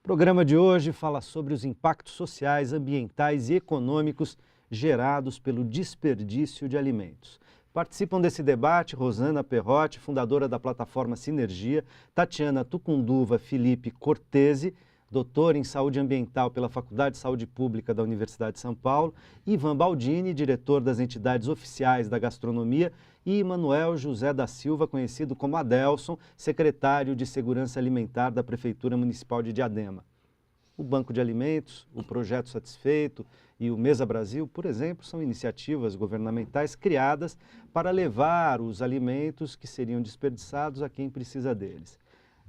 programa de hoje fala sobre os impactos sociais, ambientais e econômicos gerados pelo desperdício de alimentos. Participam desse debate Rosana Perrotti, fundadora da plataforma Sinergia, Tatiana Tucunduva Felipe Cortese, doutor em Saúde Ambiental pela Faculdade de Saúde Pública da Universidade de São Paulo, Ivan Baldini, diretor das entidades oficiais da gastronomia, e Manuel José da Silva, conhecido como Adelson, secretário de Segurança Alimentar da Prefeitura Municipal de Diadema. O Banco de Alimentos, o Projeto Satisfeito e o Mesa Brasil, por exemplo, são iniciativas governamentais criadas para levar os alimentos que seriam desperdiçados a quem precisa deles.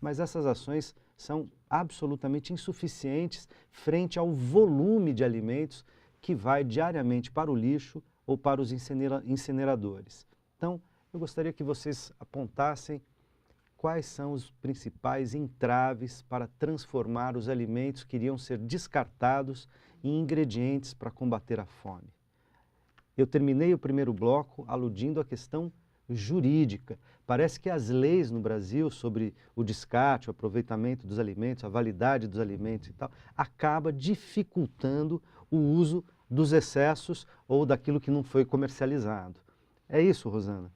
Mas essas ações são absolutamente insuficientes frente ao volume de alimentos que vai diariamente para o lixo ou para os incineradores. Então, eu gostaria que vocês apontassem quais são os principais entraves para transformar os alimentos que iriam ser descartados em ingredientes para combater a fome. Eu terminei o primeiro bloco aludindo à questão jurídica. Parece que as leis no Brasil sobre o descarte, o aproveitamento dos alimentos, a validade dos alimentos e tal, acaba dificultando o uso dos excessos ou daquilo que não foi comercializado. É isso, Rosana?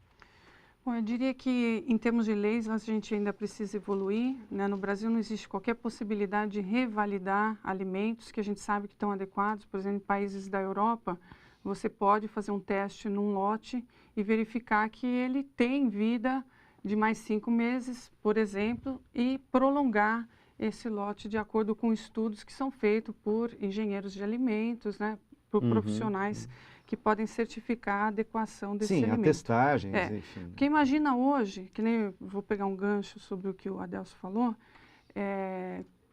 Bom, eu diria que, em termos de leis, a gente ainda precisa evoluir, né? No Brasil não existe qualquer possibilidade de revalidar alimentos que a gente sabe que estão adequados. Por exemplo, em países da Europa, você pode fazer um teste num lote e verificar que ele tem vida de mais 5 meses, por exemplo, e prolongar esse lote de acordo com estudos que são feitos por engenheiros de alimentos, né? Por profissionais que podem certificar a adequação desse alimento. Sim, atestagens, enfim. Porque imagina hoje, que nem eu vou pegar um gancho sobre o que o Adelso falou,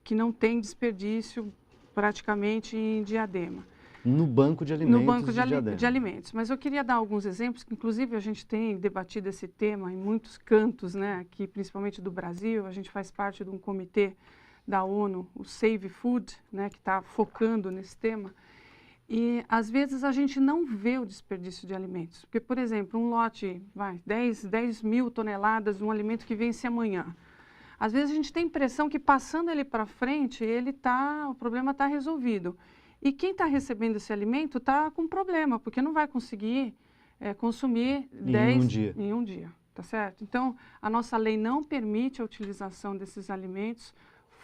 que não tem desperdício praticamente em Diadema. No banco de alimentos. No banco de alimentos. Mas eu queria dar alguns exemplos, que inclusive a gente tem debatido esse tema em muitos cantos, né, aqui principalmente do Brasil. A gente faz parte de um comitê da ONU, o Save Food, né, que está focando nesse tema. E, às vezes, a gente não vê o desperdício de alimentos. Porque, por exemplo, um lote, 10 mil toneladas de um alimento que vence amanhã. Às vezes, a gente tem a impressão que, passando ele para frente, o problema está resolvido. E quem está recebendo esse alimento está com problema, porque não vai conseguir consumir 10 em um dia. Tá certo? Então, a nossa lei não permite a utilização desses alimentos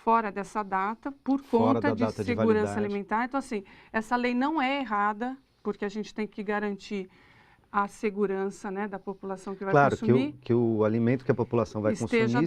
fora dessa data, por conta de segurança alimentar. Então, assim, essa lei não é errada, porque a gente tem que garantir a segurança, né, da população que vai consumir. Claro, que o alimento que a população vai consumir esteja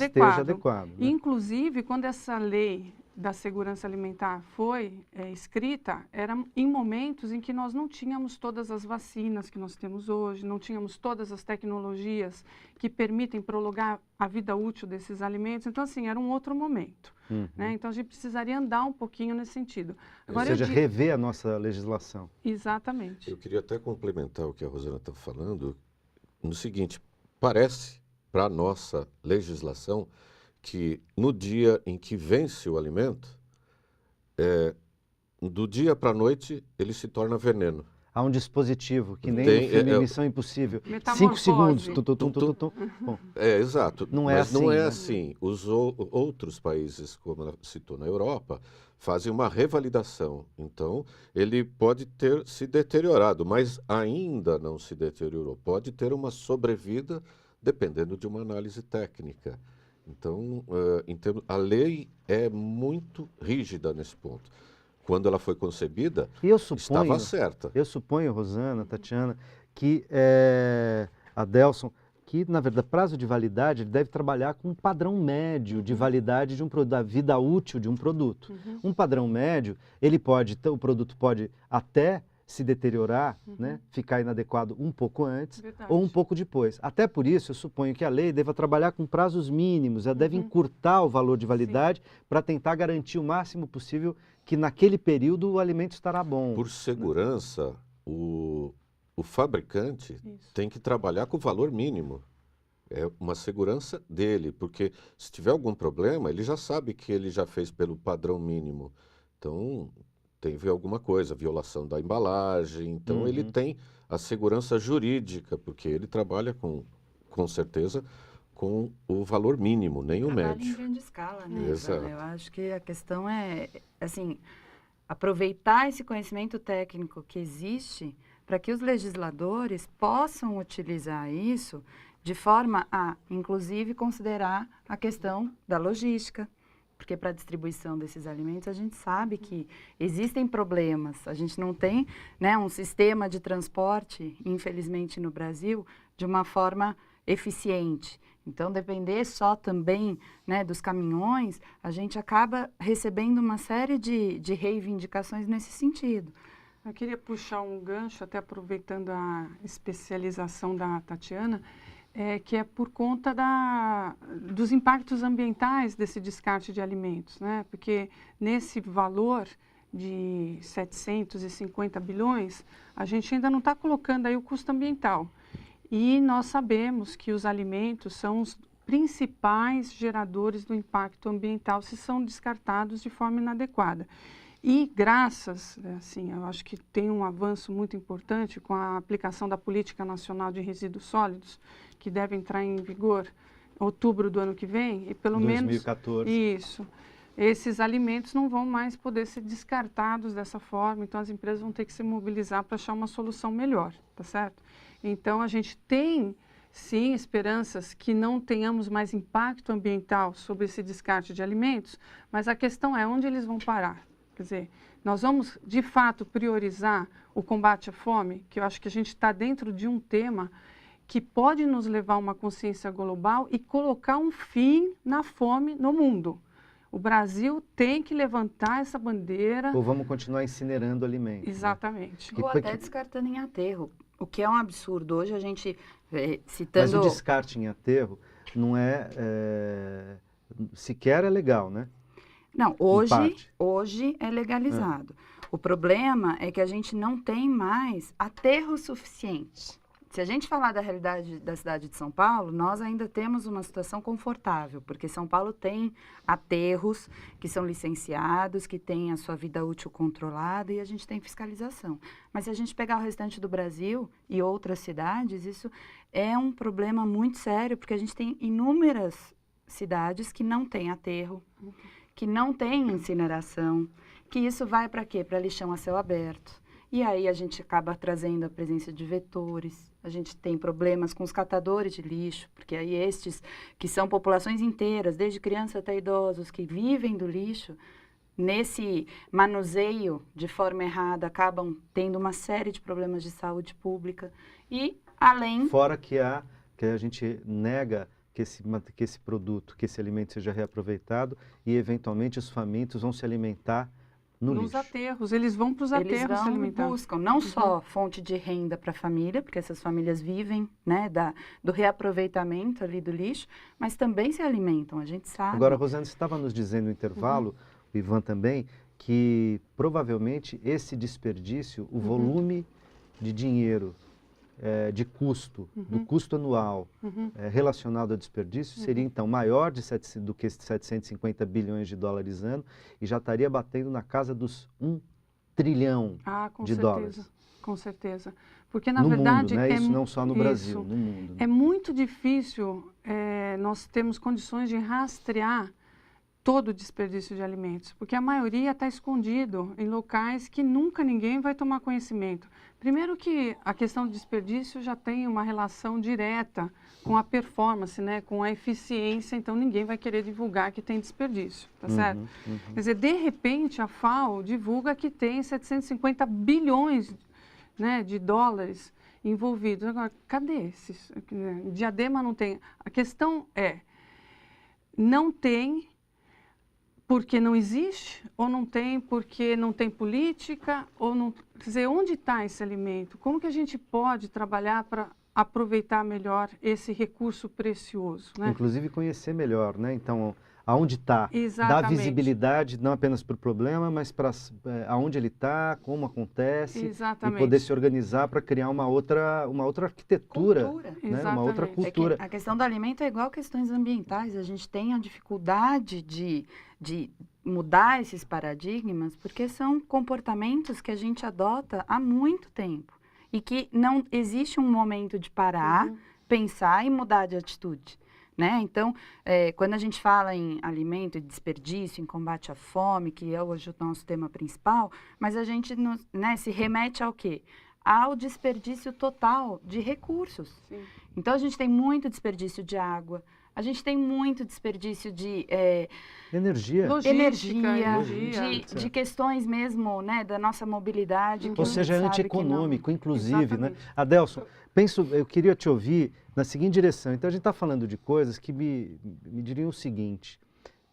adequado. Né? Inclusive, quando essa lei da segurança alimentar foi escrita, era em momentos em que nós não tínhamos todas as vacinas que nós temos hoje, não tínhamos todas as tecnologias que permitem prolongar a vida útil desses alimentos. Então, assim, era um outro momento. Né? Então, a gente precisaria andar um pouquinho nesse sentido. Agora, ou seja, rever a nossa legislação. Exatamente. Eu queria até complementar o que a Rosana está falando no seguinte: parece, para a nossa legislação, que no dia em que vence o alimento, do dia para a noite, ele se torna veneno. Há um dispositivo que nem no filme Missão Impossível. 5 segundos. Bom, exato. Não é mas assim. Não é assim. Os outros países, como ela citou na Europa, fazem uma revalidação. Então, ele pode ter se deteriorado, mas ainda não se deteriorou. Pode ter uma sobrevida, dependendo de uma análise técnica. Então, a lei é muito rígida nesse ponto. Quando ela foi concebida, estava certa. Eu suponho, Rosana, Tatiana, que Adelson, que, na verdade, prazo de validade, ele deve trabalhar com um padrão médio de validade de da vida útil de um produto. Um padrão médio, o produto pode até se deteriorar, né, ficar inadequado um pouco antes ou um pouco depois. Até por isso, eu suponho que a lei deva trabalhar com prazos mínimos, ela deve encurtar o valor de validade para tentar garantir o máximo possível que naquele período o alimento estará bom. Por segurança, o fabricante tem que trabalhar com o valor mínimo. É uma segurança dele, porque se tiver algum problema, ele já sabe que ele já fez pelo padrão mínimo. Então, teve alguma coisa, violação da embalagem. Então, ele tem a segurança jurídica, porque ele trabalha com certeza, com o valor mínimo, nem o Trabalho médio. em grande escala, né? Exato. Eu acho que a questão é, assim, aproveitar esse conhecimento técnico que existe para que os legisladores possam utilizar isso de forma a, inclusive, considerar a questão da logística. Porque para a distribuição desses alimentos, a gente sabe que existem problemas. A gente não tem, né, um sistema de transporte, infelizmente, no Brasil, de uma forma eficiente. Então, depender só também, né, dos caminhões, a gente acaba recebendo uma série de reivindicações nesse sentido. Eu queria puxar um gancho, até aproveitando a especialização da Tatiana, que é por conta dos impactos ambientais desse descarte de alimentos, né? Porque nesse valor de 750 bilhões, a gente ainda não está colocando aí o custo ambiental. E nós sabemos que os alimentos são os principais geradores do impacto ambiental se são descartados de forma inadequada. E graças, assim, eu acho que tem um avanço muito importante com a aplicação da Política Nacional de Resíduos Sólidos, que deve entrar em vigor em outubro do ano que vem, e pelo 2014. menos isso. Esses alimentos não vão mais poder ser descartados dessa forma, então as empresas vão ter que se mobilizar para achar uma solução melhor, tá certo? Então a gente tem, sim, esperanças que não tenhamos mais impacto ambiental sobre esse descarte de alimentos, mas a questão é onde eles vão parar. Quer dizer, nós vamos, de fato, priorizar o combate à fome, que eu acho que a gente está dentro de um tema que pode nos levar a uma consciência global e colocar um fim na fome no mundo. O Brasil tem que levantar essa bandeira. Ou vamos continuar incinerando alimentos. Exatamente. Ou até descartando em aterro, o que é um absurdo. Hoje a gente, citando... Mas o descarte em aterro não sequer é legal, né? Não, hoje é legalizado. O problema é que a gente não tem mais aterro suficiente. Se a gente falar da realidade da cidade de São Paulo, nós ainda temos uma situação confortável, porque São Paulo tem aterros que são licenciados, que têm a sua vida útil controlada e a gente tem fiscalização. Mas se a gente pegar o restante do Brasil e outras cidades, isso é um problema muito sério, porque a gente tem inúmeras cidades que não têm aterro, que não têm incineração, que isso vai para quê? Para lixão a céu aberto. E aí a gente acaba trazendo a presença de vetores, a gente tem problemas com os catadores de lixo, porque aí estes, que são populações inteiras, desde criança até idosos, que vivem do lixo, nesse manuseio de forma errada, acabam tendo uma série de problemas de saúde pública. E além... Fora que a gente nega que esse produto, que esse alimento seja reaproveitado e, eventualmente, os famintos vão se alimentar nos lixo. Aterros, eles vão para os aterros se alimentar. Eles buscam não só fonte de renda para a família, porque essas famílias vivem, né, do reaproveitamento ali do lixo, mas também se alimentam, a gente sabe. Agora, Rosana, você estava nos dizendo no intervalo, o Ivan também, que provavelmente esse desperdício, o volume de dinheiro, de custo, do custo anual relacionado ao desperdício, seria então maior do que 750 bilhões de dólares ano e já estaria batendo na casa dos 1 trilhão de dólares. Com certeza. Porque, na no verdade... mundo, né? Isso não só no Brasil, no mundo. Né? É muito difícil nós termos condições de rastrear todo o desperdício de alimentos, porque a maioria está escondido em locais que nunca ninguém vai tomar conhecimento. Primeiro que a questão do desperdício já tem uma relação direta com a performance, né, com a eficiência, então ninguém vai querer divulgar que tem desperdício, tá certo? Quer dizer, de repente a FAO divulga que tem 750 bilhões, né, de dólares envolvidos. Agora, cadê esses? Diadema não tem. A questão é, não tem porque não existe, ou não tem porque não tem política, ou não... Quer dizer, onde está esse alimento? Como que a gente pode trabalhar para aproveitar melhor esse recurso precioso, né? Inclusive conhecer melhor, né? Então, aonde está, dar visibilidade não apenas para o problema, mas para aonde ele está, como acontece, e poder se organizar para criar uma outra arquitetura, né? Uma outra cultura. A questão do alimento é igual questões ambientais, a gente tem a dificuldade de mudar esses paradigmas, porque são comportamentos que a gente adota há muito tempo e que não existe um momento de parar, pensar e mudar de atitude. né? Então, quando a gente fala em alimento e desperdício, em combate à fome, que é hoje o nosso tema principal, mas a gente né, se remete ao quê? Ao desperdício total de recursos. Sim. Então, a gente tem muito desperdício de água, a gente tem muito desperdício de energia, de questões mesmo, né, da nossa mobilidade. Ou seja, é antieconômico, inclusive, Exatamente. né? Adelson, eu queria te ouvir na seguinte direção. Então, a gente está falando de coisas que me diriam o seguinte: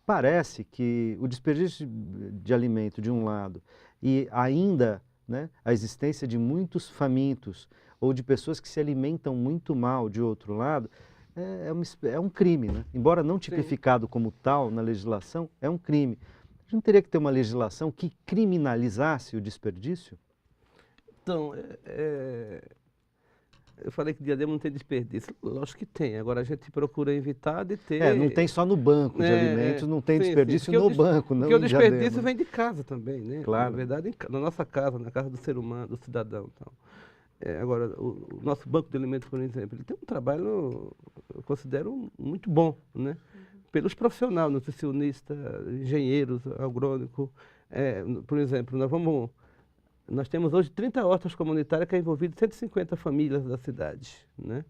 parece que o desperdício de alimento, de um lado, e ainda, né, a existência de muitos famintos ou de pessoas que se alimentam muito mal, de outro lado, é um crime, né? Embora não tipificado como tal na legislação, é um crime. A gente não teria que ter uma legislação que criminalizasse o desperdício? Então, eu falei que Diadema não tem desperdício. Lógico que tem. Agora a gente procura evitar de ter... não tem só no banco de alimentos, não tem desperdício no banco, não. Porque o desperdício Diadema, vem de casa também, né? Claro. Na verdade, na nossa casa, na casa do ser humano, do cidadão. Então. Agora, o nosso banco de alimentos, por exemplo, ele tem um trabalho, eu considero, muito bom, né? Pelos profissionais, nutricionistas, engenheiros, agrônomos. Por exemplo, nós temos hoje 30 hortas comunitárias que envolvem 150 famílias da cidade, né?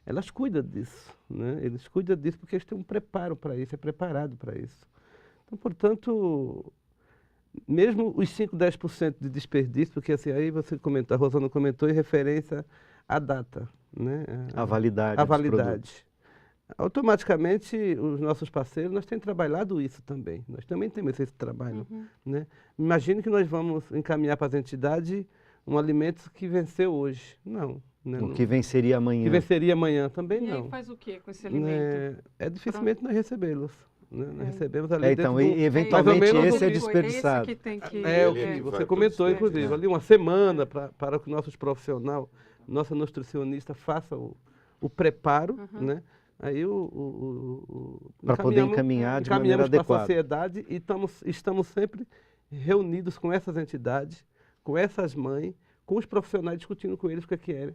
Elas cuidam disso, né? Eles cuidam disso porque eles têm um preparo para isso, é preparado para isso. Então, portanto, mesmo os 5, 10% de desperdício, porque assim, aí você comentou, a Rosana comentou em referência à data, né? A validade. A validade. Automaticamente, os nossos parceiros, nós temos trabalhado isso também. Nós também temos esse trabalho, né? Imagine que nós vamos encaminhar para as entidades um alimento que venceu hoje. Não. Né? O que venceria amanhã. Que venceria amanhã também e não. E aí faz o que com esse alimento? Dificilmente nós recebê-los. Né? Nós recebemos ali então, e eventualmente esse é desperdiçado. Esse que tem que... o que você comentou, inclusive, ali uma semana para que nossos profissionais, nossa nutricionista faça o preparo, né? Aí para poder encaminhar de maneira adequada. Para a sociedade e estamos sempre reunidos com essas entidades, com essas mães, com os profissionais, discutindo com eles o que querem.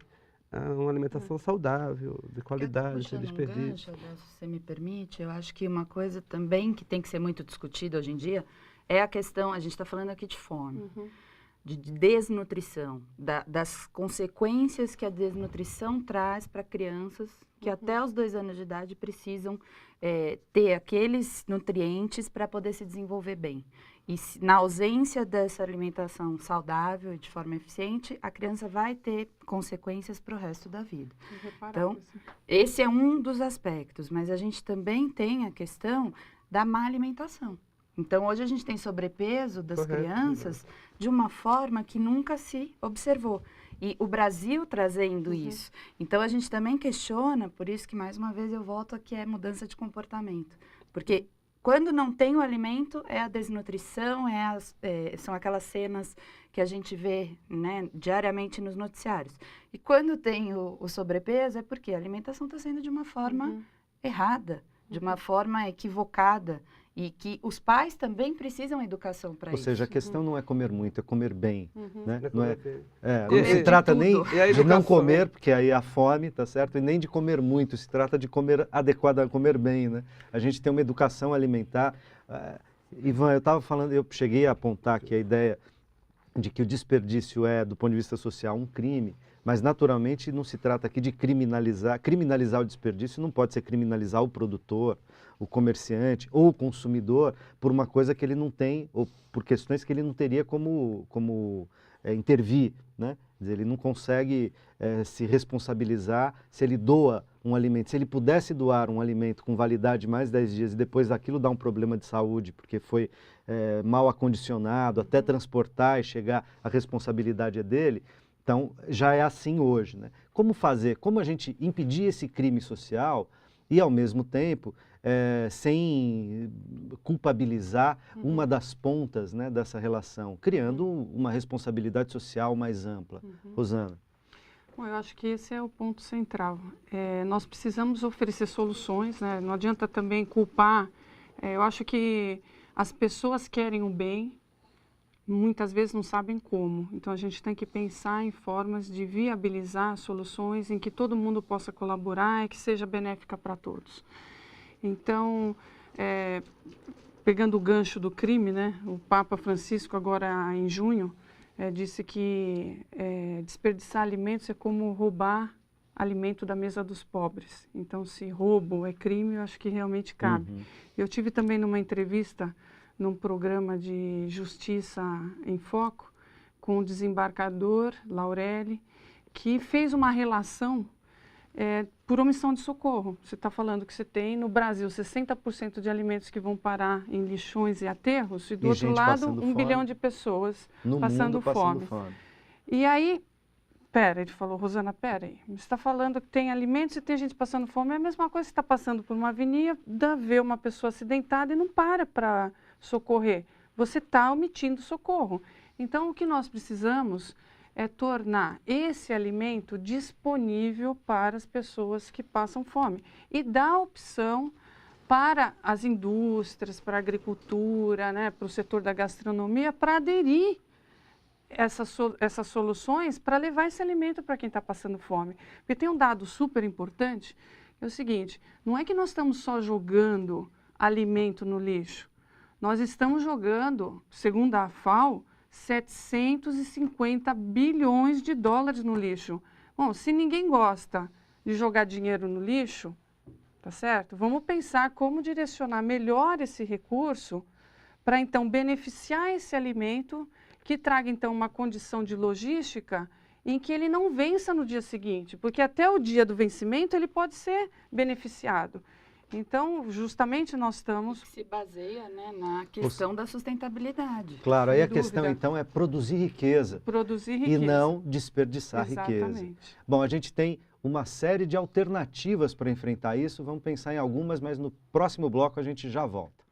Uma alimentação saudável, de qualidade, sem desperdício. Se você me permite, eu acho que uma coisa também que tem que ser muito discutida hoje em dia é a questão, a gente está falando aqui de fome, de desnutrição, das consequências que a desnutrição traz para crianças que até os 2 anos de idade precisam ter aqueles nutrientes para poder se desenvolver bem. E na ausência dessa alimentação saudável e de forma eficiente, a criança vai ter consequências para o resto da vida. Então, esse é um dos aspectos, mas a gente também tem a questão da má alimentação. Então, hoje a gente tem sobrepeso das crianças de uma forma que nunca se observou. E o Brasil trazendo isso. Então, a gente também questiona, por isso que, mais uma vez, eu volto aqui, é mudança de comportamento. Porque quando não tem o alimento, é a desnutrição, são aquelas cenas que a gente vê, né, diariamente nos noticiários. E quando tem o sobrepeso, é porque a alimentação está sendo de uma forma errada, de uma forma equivocada. E que os pais também precisam de educação para isso. Ou seja, a questão não é comer muito, é comer bem. Né? Não se trata nem de não comer, porque aí a fome, tá certo? E nem de comer muito, se trata de comer adequado, comer bem, né? A gente tem uma educação alimentar. Ivan, eu estava falando, eu cheguei a apontar aqui a ideia de que o desperdício é, do ponto de vista social, um crime, mas naturalmente não se trata aqui de criminalizar o desperdício, não pode ser criminalizar o produtor, o comerciante ou o consumidor por uma coisa que ele não tem, ou por questões que ele não teria como intervir, né? Quer dizer, ele não consegue se responsabilizar se ele doa um alimento. Se ele pudesse doar um alimento com validade de mais 10 dias e depois daquilo dar um problema de saúde, porque foi mal acondicionado, até transportar e chegar, a responsabilidade é dele. Então, já é assim hoje, né? Como fazer, como a gente impedir esse crime social e, ao mesmo tempo, sem culpabilizar uma das pontas, né, dessa relação, criando uma responsabilidade social mais ampla. Rosana. Bom, eu acho que esse é o ponto central. Nós precisamos oferecer soluções, né? Não adianta também culpar. Eu acho que as pessoas querem o bem, muitas vezes não sabem como. Então, a gente tem que pensar em formas de viabilizar soluções em que todo mundo possa colaborar e que seja benéfica para todos. Então, pegando o gancho do crime, né, o Papa Francisco, agora em junho, disse que desperdiçar alimentos é como roubar alimento da mesa dos pobres. Então, se roubo é crime, eu acho que realmente cabe. Eu tive também numa entrevista, num programa de Justiça em Foco, com o desembargador Laurelli, que fez uma relação por omissão de socorro. Você está falando que você tem no Brasil 60% de alimentos que vão parar em lixões e aterros, e do outro lado 1 bilhão de pessoas passando fome. E aí, ele falou, Rosana, aí, você está falando que tem alimentos e tem gente passando fome, é a mesma coisa que você está passando por uma avenida, vê uma pessoa acidentada e não para socorrer. Você está omitindo socorro. Então, o que nós precisamos é tornar esse alimento disponível para as pessoas que passam fome e dar opção para as indústrias, para a agricultura, né, para o setor da gastronomia, para aderir essas soluções para levar esse alimento para quem está passando fome. Porque tem um dado super importante, que é o seguinte, não é que nós estamos só jogando alimento no lixo, nós estamos jogando, segundo a FAO, 750 bilhões de dólares no lixo. Bom, se ninguém gosta de jogar dinheiro no lixo, tá certo? Vamos pensar como direcionar melhor esse recurso para, então, beneficiar esse alimento que traga, então, uma condição de logística em que ele não vença no dia seguinte, porque até o dia do vencimento ele pode ser beneficiado. Então, justamente nós estamos... Se baseia, né, na questão da sustentabilidade. Claro, aí a questão então é produzir riqueza. Produzir riqueza. E não desperdiçar riqueza. Bom, a gente tem uma série de alternativas para enfrentar isso, vamos pensar em algumas, mas no próximo bloco a gente já volta.